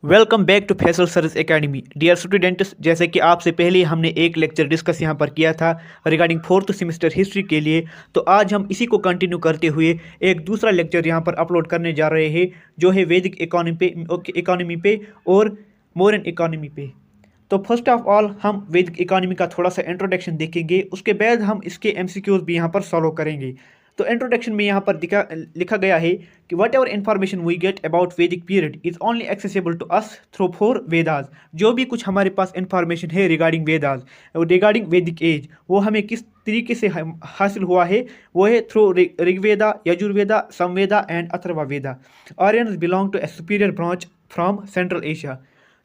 Welcome back to Faisal search academy dear students. जैसे कि आपसे पहले हमने एक लेक्चर डिस्कस यहाँ पर किया था रिगार्डिंग फोर्थ सेमेस्टर हिस्ट्री के लिए, तो आज हम इसी को कंटिन्यू करते हुए एक दूसरा लेक्चर यहाँ पर अपलोड करने जा रहे हैं जो है वैदिक इकोनॉमी पे और मॉडर्न इकोनॉमी पे। तो फर्स्ट ऑफ ऑल हम वैदिक इकोनॉमी का थोड़ा सा इंट्रोडक्शन देखेंगे, उसके बाद हम इसके एमसीक्यूज भी यहाँ पर सॉल्व करेंगे। तो इंट्रोडक्शन में यहाँ पर लिखा गया है कि whatever information we get about Vedic period is only accessible to us through four Vedas. जो भी कुछ हमारे पास इन्फॉर्मेशन है regarding Vedas, regarding Vedic age, वो हमें किस तरीके से हासिल हुआ है, वो है through Rigveda, Yajurveda, Samaveda and Atharvaveda. Aryans belong to a superior branch from central Asia.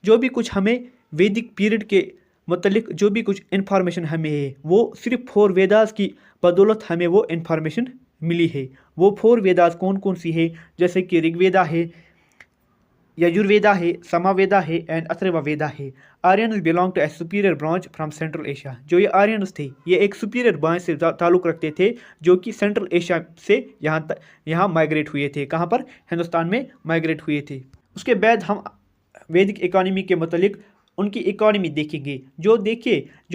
जो भी कुछ हमें वैदिक पीरियड के मतलब जो भी कुछ इन्फॉर्मेशन हमें है वो सिर्फ फोर वेदास की बदौलत हमें वो इन्फॉर्मेशन मिली है। वो फोर वेदास कौन कौन सी है, जैसे कि ऋग्वेदा है, यजुर्वेदा है, समावेदा है एंड अथर्ववेदा है। Aryans belong to a superior branch from central Asia. जो ये आर्यंस थे ये एक सुपीरियर ब्रांच से ताल्लुक़ रखते थे जो कि सेंट्रल एशिया से यहाँ माइग्रेट हुए थे। कहाँ पर? हिंदुस्तान में माइग्रेट हुए थे। उसके बाद हम वैदिक इकोनॉमी के मतलब उनकी इकोनॉमी देखेंगे। जो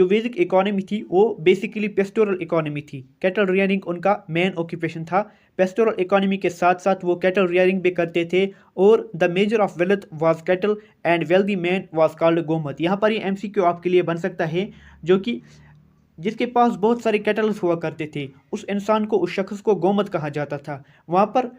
वैदिक इकोनॉमी थी वो बेसिकली पेस्टोरल इकोनॉमी थी। कैटल रियरिंग उनका मेन ऑक्यूपेशन था। पेस्टोरल इकोनॉमी के साथ साथ वो कैटल रियरिंग भी करते थे और the measure of wealth was cattle and wealthy man was called Gomat. यहाँ पर ये एमसीक्यू आपके लिए बन सकता है, जो कि जिसके पास बहुत सारे कैटल्स हुआ करते थे उस इंसान को, उस शख्स को गोमत कहा जाता था। वहाँ पर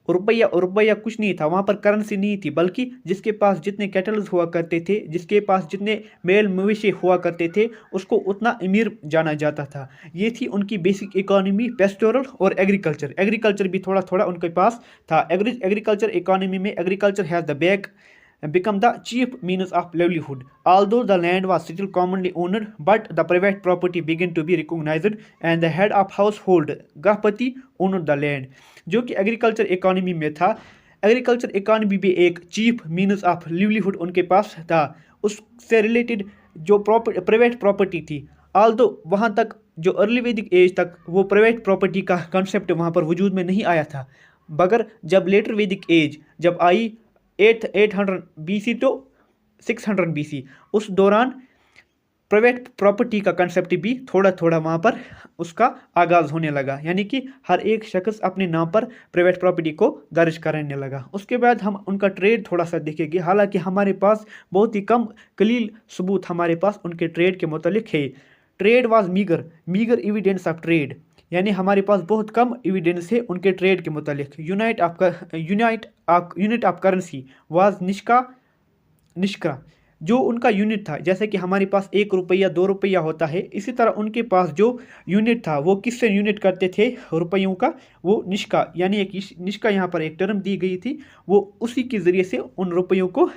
रुपया कुछ नहीं था, वहाँ पर करेंसी नहीं थी, बल्कि जिसके पास जितने कैटल्स हुआ करते थे, जिसके पास जितने मेल मवेशी हुआ करते थे, उसको उतना अमीर जाना जाता था। ये थी उनकी बेसिक इकोनॉमी, पेस्टोरल और एग्रीकल्चर भी थोड़ा थोड़ा उनके पास था। एग्रीकल्चर इकोनॉमी में agriculture has the back become the chief means of livelihood. Although the land was still commonly owned, but the private property began to be recognized and the head of household गृहपति owned the land. जो कि agriculture economy में था। Agriculture economy भी एक chief means of livelihood उनके पास था। उससे related जो प्राइवेट प्रॉपर्टी थी, आल्दो वहाँ तक जो अर्ली वैदिक एज तक वो प्राइवेट प्रॉपर्टी का कंसेप्ट वहाँ पर वजूद में नहीं आया था, मगर जब लेटर वैदिक एज जब आई 800 BC टू 600 BC, उस दौरान प्राइवेट प्रॉपर्टी का कंसेप्ट भी थोड़ा थोड़ा वहाँ पर उसका आगाज़ होने लगा, यानी कि हर एक शख्स अपने नाम पर प्राइवेट प्रॉपर्टी को दर्ज करने लगा। उसके बाद हम उनका ट्रेड थोड़ा सा देखेंगे। हालांकि हमारे पास बहुत ही कम कलील सबूत हमारे पास उनके ट्रेड के मुतालिक है। Trade was meagre evidence of trade, यानी हमारे पास बहुत कम एविडेंस है उनके ट्रेड के मुतालिक। Unit of currency was Nishka, जो उनका यूनिट था। जैसे कि हमारे पास 1 रुपया 2 रुपया होता है, इसी तरह उनके पास जो यूनिट था वो किससे यूनिट करते थे रुपयों का? वो निष्का, यानी एक निष्का यहाँ पर एक टर्म दी गई थी, वो उसी के ज़रिए से उन रुपयों को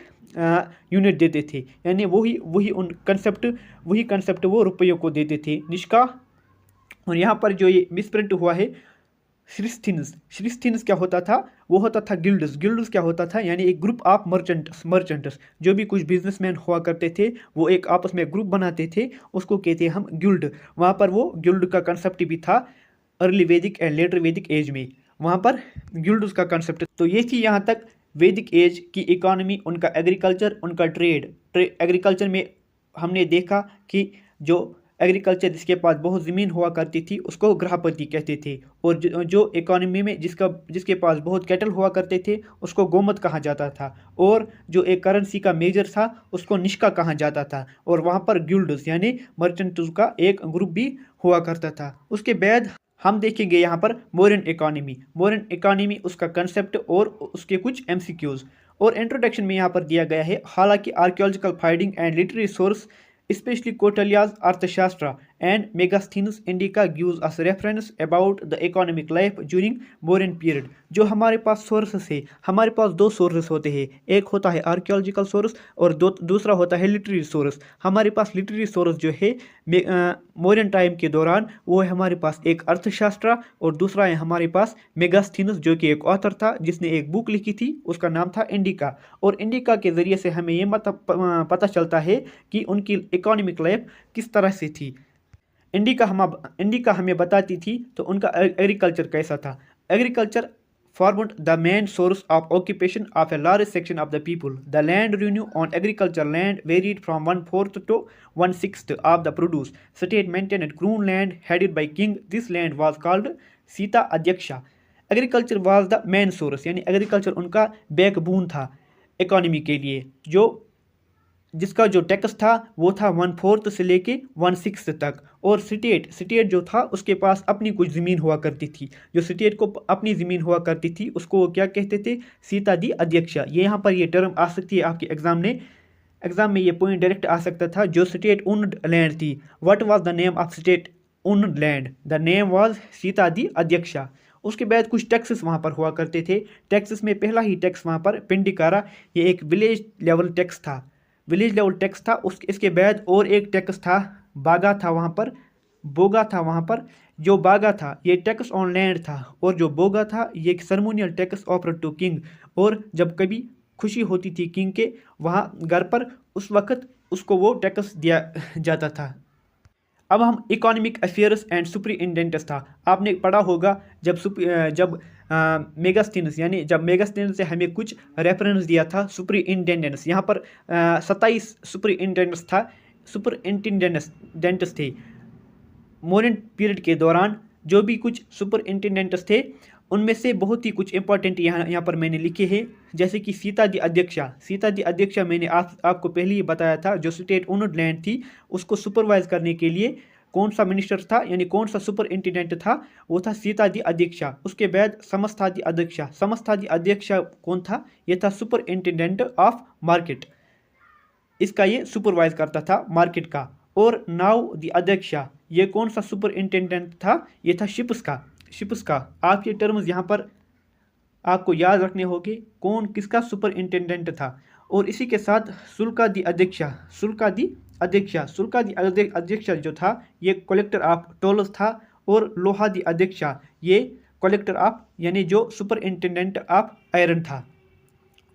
यूनिट देते थे, यानी वही कंसेप्ट वो रुपयों को देते थे, निष्का। और यहाँ पर जो ये मिसप्रिंट हुआ है श्रिस्थिन्स क्या होता था? वो होता था गिल्ड्स क्या होता था? यानी एक ग्रुप ऑफ मर्चेंट्स, जो भी कुछ बिजनेसमैन हुआ करते थे वो एक आपस में ग्रुप बनाते थे, उसको कहते हैं हम गिल्ड। वहाँ पर वो गिल्ड का कंसेप्ट भी था अर्ली वैदिक एंड लेटर वैदिक एज में, वहाँ पर गिल्ड्स का कंसेप्ट। तो ये थी यहाँ तक वैदिक एज की इकोनॉमी, उनका एग्रीकल्चर, उनका ट्रेड। एग्रीकल्चर में हमने देखा कि जो एग्रीकल्चर जिसके पास बहुत ज़मीन हुआ करती थी उसको गृहपति कहते थे, और जो इकोनॉमी में जिसके पास बहुत कैटल हुआ करते थे उसको गोमत कहा जाता था, और जो एक करेंसी का मेजर था उसको निष्का कहा जाता था, और वहाँ पर गिल्ड्स यानी मर्चेंट्स का एक ग्रुप भी हुआ करता था। उसके बाद हम देखेंगे यहाँ पर मॉडर्न इकोनॉमी उसका कंसेप्ट और उसके कुछ एमसीक्यूज। और इंट्रोडक्शन में यहाँ पर दिया गया है, हालांकि archaeological finding and literary source especially Kautilya's Arthashastra and Megasthenes Indica gives us reference about the economic life during modern period। जो हमारे पास सोर्सेस है, हमारे पास 2 सोर्सेस होते हैं, एक होता है आर्कियोलॉजिकल सोर्स और दूसरा होता है लिटरेरी सोर्स। हमारे पास लिटरेरी सोर्स जो है मॉडर्न टाइम के दौरान वो है हमारे पास एक अर्थशास्त्र, और दूसरा है हमारे पास मेगास्थीनस जो कि एक ऑथर था जिसने एक बुक लिखी थी, उसका नाम था इंडिका। और इंडिका के ज़रिए से हमें ये पता चलता है कि उनकी इकोनॉमिक लाइफ किस तरह से थी। इंडिका हमें बताती थी तो उनका एग्रीकल्चर कैसा था। Agriculture formed the main source of occupation of a large section of the people. The land revenue on agricultural land varied from 1/4 to 1/6 of the produce. State maintained crown land headed by king. This land was called Sita Adhyaksha. Agriculture was the main source, यानी agriculture उनका backbone था economy के लिए, जिसका जो tax था वो था 1/4 से लेके 1/6 तक. और स्टेट जो था उसके पास अपनी कुछ ज़मीन हुआ करती थी. जो स्टेट को अपनी ज़मीन हुआ करती थी उसको वो क्या कहते थे? सीता दी अध्यक्षा. ये यहाँ पर ये टर्म आ सकती है आपके एग्जाम में ये पॉइंट डायरेक्ट आ सकता था. जो स्टेट ओन्ड लैंड थी, what was the name of state owned land? The name was Sita दी अध्यक्षा. उसके बाद कुछ टैक्सेस वहाँ पर हुआ करते थे. टैक्सेस में पहला ही टैक्स वहाँ पर पिंडिकारा, ये एक विलेज लेवल टैक्स था. इसके बाद और एक टैक्स था, बागा था वहाँ पर, बोगा था वहाँ पर. जो बागा था ये टैक्स ऑन लैंड था, और जो बोगा था ये एक सर्मोनियल टैक्स ऑफर्ड टू किंग. और जब कभी खुशी होती थी किंग के वहाँ घर पर, उस वक्त उसको वो टैक्स दिया जाता था. अब हम इकोनॉमिक अफेयर्स एंड सुपरिटेंडेंट्स था. आपने पढ़ा होगा जब मेगास्थनीस, यानी जब मेगास्थनीस से हमें कुछ रेफरेंस दिया था सुपरिटेंडेंट्स. यहाँ पर 27 सुपरिटेंडेंट्स थे. मौर्यन पीरियड के दौरान जो भी कुछ सुपरिटेंडेंट्स थे उनमें से बहुत ही कुछ इंपॉर्टेंट यहाँ पर मैंने लिखे हैं. जैसे कि सीता दी अध्यक्षा मैंने आपको पहले ही बताया था. जो स्टेट ओन्ड लैंड थी उसको सुपरवाइज करने के लिए कौन सा मिनिस्टर था, यानी कौन सा सुपरिटेंडेंट था? वो था सीता दी अध्यक्षा. उसके बाद समस्थादी अध्यक्षा कौन था? ये था सुपरिटेंडेंट ऑफ मार्केट. इसका ये सुपरवाइज करता था मार्केट का. और नाउ दी अध्यक्षा, ये कौन सा सुपरिटेंडेंट था? ये था शिप्स का. आप ये टर्म्स यहाँ पर आपको याद रखने होंगे, कौन किसका सुपरिटेंडेंट था. और इसी के साथ सुल्का दी अध्यक्षा जो था ये कलेक्टर ऑफ टोल्स था. और लोहा दी अध्यक्षा ये कलेक्टर ऑफ, यानी जो सुपरिटेंडेंट ऑफ आयरन था.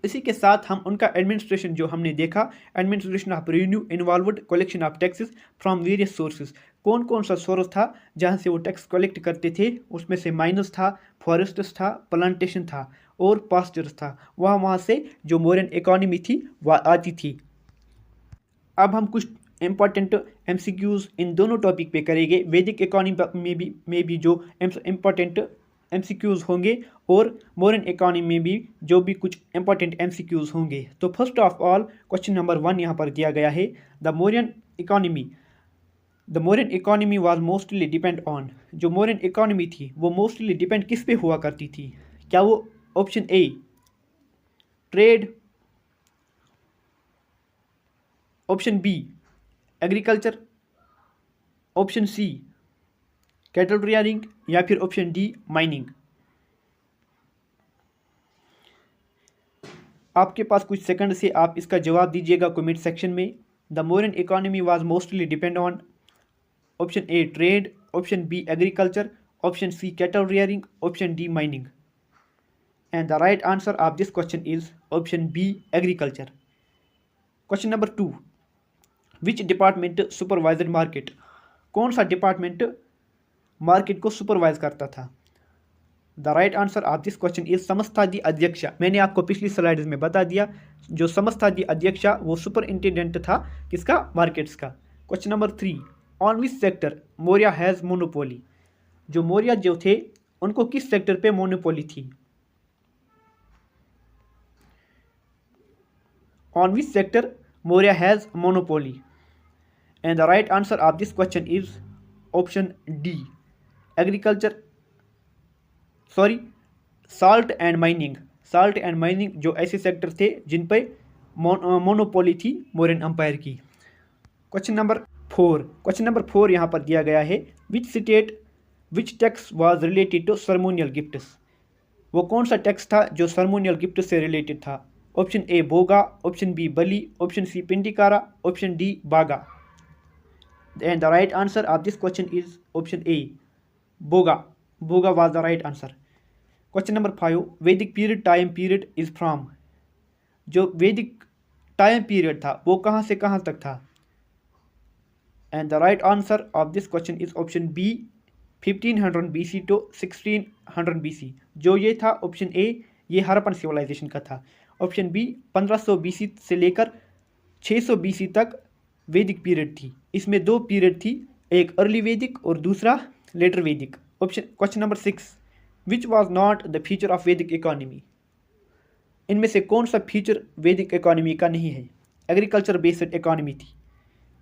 इसी के साथ हम उनका एडमिनिस्ट्रेशन जो हमने देखा, administration of revenue involved collection of taxes from various sources. कौन सा सोर्स था जहाँ से वो टैक्स कलेक्ट करते थे? उसमें से माइनस था, फॉरेस्ट्स था, प्लांटेशन था और पास्चर्स था. वहाँ से जो मौर्यन इकोनॉमी थी वह आती थी. अब हम कुछ इम्पॉर्टेंट MCQs इन दोनों टॉपिक पे करेंगे. वैदिक इकोनॉमी में भी जो इम्पॉर्टेंट MCQs होंगे और मॉडर्न इकोनॉमी में भी जो भी कुछ इंपॉर्टेंट MCQs होंगे. तो first of all question number 1 यहाँ पर दिया गया है. The Mauryan economy was mostly depend on. जो मौर्यन इकोनॉमी थी वो मोस्टली डिपेंड किस पे हुआ करती थी? क्या वो option A trade, option B agriculture, option C cattle rearing, या फिर ऑप्शन डी माइनिंग? आपके पास कुछ सेकंड से आप इसका जवाब दीजिएगा कमेंट सेक्शन में. The Mauryan economy was mostly depend on option A trade, option B agriculture, option C cattle rearing, option D mining. And the right answer of this question is option B agriculture. Question number 2, which department supervised market? कौन सा department market को supervise करता था? The right answer of this question is समस्थादी अध्यक्षा. मैंने आपको पिछली slides में बता दिया, जो समस्थादी अध्यक्षा वो सुपरिटेंडेंट था किसका? मार्केट्स का. Question number 3, on which sector Maurya has monopoly? जो मौर्य जो थे उनको किस सेक्टर पे मोनोपोली थी? On which sector Maurya has monopoly? And the right answer of this question is option D agriculture, salt and mining जो ऐसे सेक्टर थे जिन पे मोनोपोली थी मौर्यन एम्पायर की. क्वेश्चन नंबर 4 यहाँ पर दिया गया है. Which tax was related to ceremonial gifts? वो कौन सा टैक्स था जो सर्मोनियल गिफ्ट से रिलेटेड था? Option A Bhoga, option B Bali, option C पिंडिकारा, option D Bhaga. And the right answer of this question is option A Bhoga was the right answer. Question number 5, Vedic time period is from. जो वैदिक time period था वो कहाँ से कहाँ तक था? And the right answer of this question is option B 1500 BC to 1600 BC। जो ये था ऑप्शन ए, ये हड़प्पन सिविलाइजेशन का था। ऑप्शन बी 1500 BC से लेकर 600 BC तक वैदिक पीरियड थी। इसमें दो पीरियड थी, एक अर्ली वैदिक और दूसरा लेटर वैदिक। Option question number 6, which was not the feature of Vedic economy. इनमें से कौन सा फीचर वैदिक इकोनॉमी का नहीं है। एग्रीकल्चर बेस्ड इकोनॉमी थी,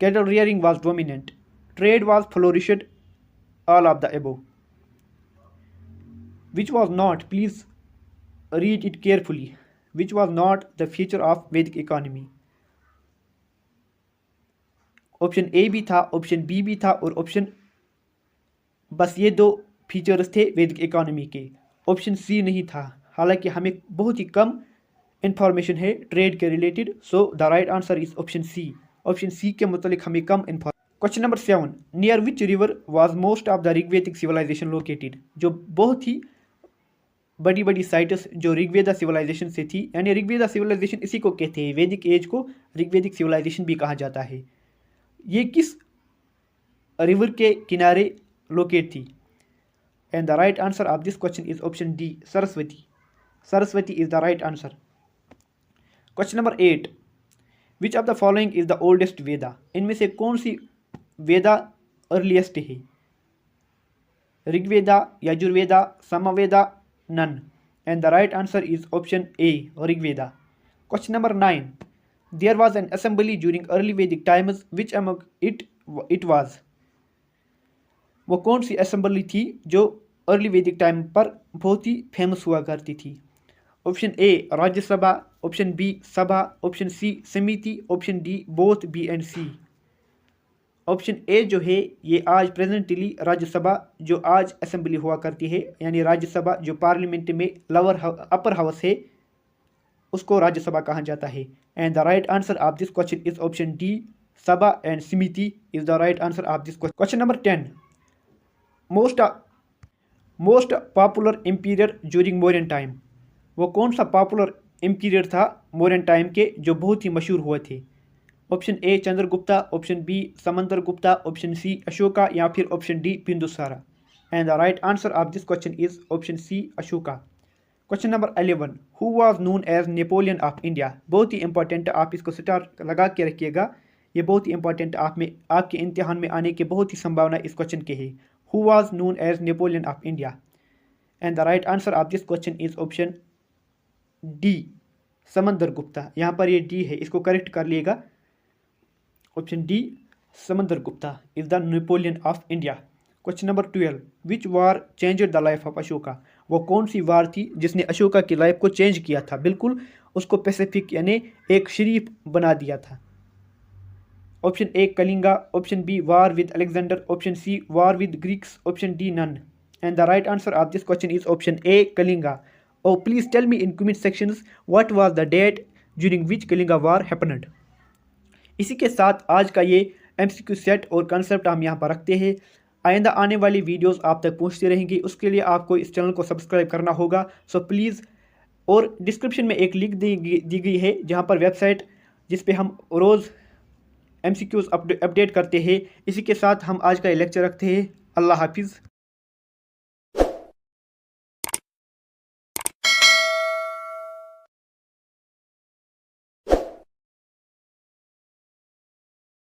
cattle rearing was dominant, trade was flourished, all of the above. Which was not, please read it carefully, which was not the feature of Vedic economy. Option A भी था, option B भी था और option, बस ये दो features थे वैदिक इकोनॉमी के। ऑप्शन सी नहीं था, हालांकि हमें बहुत ही कम इंफॉर्मेशन है ट्रेड के related. So the right answer is option C. Option C के मुतालिक हमें कम information. Question number 7, near which river was most of the Rigvedic civilization located. जो बहुत ही बड़ी बड़ी साइट्स जो ऋग्वेदा सिविलाइजेशन से थी, यानी ऋग्वेदा सिविलाइजेशन इसी को कहते हैं, वैदिक एज को ऋग्वेदिक सिविलाइजेशन भी कहा जाता है। ये किस रिवर के किनारे लोकेट थी। And the right answer of this question is option D, Saraswati. Saraswati is the right answer. Question number 8, which of the following is the oldest Veda. इनमें से कौन सी वेदा अर्लीस्ट है। Rigveda, Yajurveda, Samaveda, none. And the right answer is option A, Rigveda. Question number 9, there was an assembly during early Vedic times, which among it was. वो कौन सी assembly थी जो early वैदिक टाइम पर बहुत ही फेमस हुआ करती थी। Option A Rajya Sabha, option B Sabha, option C Samiti, option D both B and C. Option A जो है ये आज प्रेजेंटली राज्यसभा जो आज असेंबली हुआ करती है, यानी राज्यसभा जो पार्लियामेंट में अपर हाउस है उसको राज्यसभा कहा जाता है। And the right answer of this question is option D, Sabha and Samiti is the right answer of this question. Question number 10, most popular emperor during Mauryan time. वो कौन सा पॉपुलर एम्पीरियर था मौर्यन टाइम के जो बहुत ही मशहूर हुए थे। Option A Chandragupta, option B Samudragupta, option C Ashoka या फिर option D Bindusara. And the right answer of this question is option C, Ashoka. Question number 11, who was known as Napoleon of India. बहुत ही इंपॉर्टेंट, आप इसको स्टार लगा के रखिएगा, ये बहुत ही इंपॉर्टेंट, आपके इम्तिहान में आने की बहुत ही संभावना इस क्वेश्चन के है। Who was known as Napoleon of India. And the right answer of this question is option D, Samudragupta. यहाँ पर ये डी है, इसको करेक्ट कर लिएगा। Option D, Samudragupta is the Napoleon of India. Question number 12, which war changed the life of Ashoka. वो कौन सी वार थी जिसने अशोका की लाइफ को चेंज किया था, बिल्कुल उसको पैसिफिक यानी एक शरीफ बना दिया था। Option A Kalinga, option B war with Alexander, option C war with Greeks, option D none. And the right answer of this question is option A Kalinga. Oh, please tell me in comment sections what was the date during which Kalinga war happened। इसी के साथ आज का ये MCQ set और concept हम यहाँ पर रखते हैं। आइंदा आने वाली वीडियोस आप तक पहुँचती रहेंगी, उसके लिए आपको इस चैनल को सब्सक्राइब करना होगा। सो प्लीज़, और डिस्क्रिप्शन में एक लिंक दी गई है जहाँ पर वेबसाइट जिस पे हम रोज़ MCQs अपडेट करते हैं। इसी के साथ हम आज का ये लेक्चर रखते हैं। अल्लाह हाफिज़।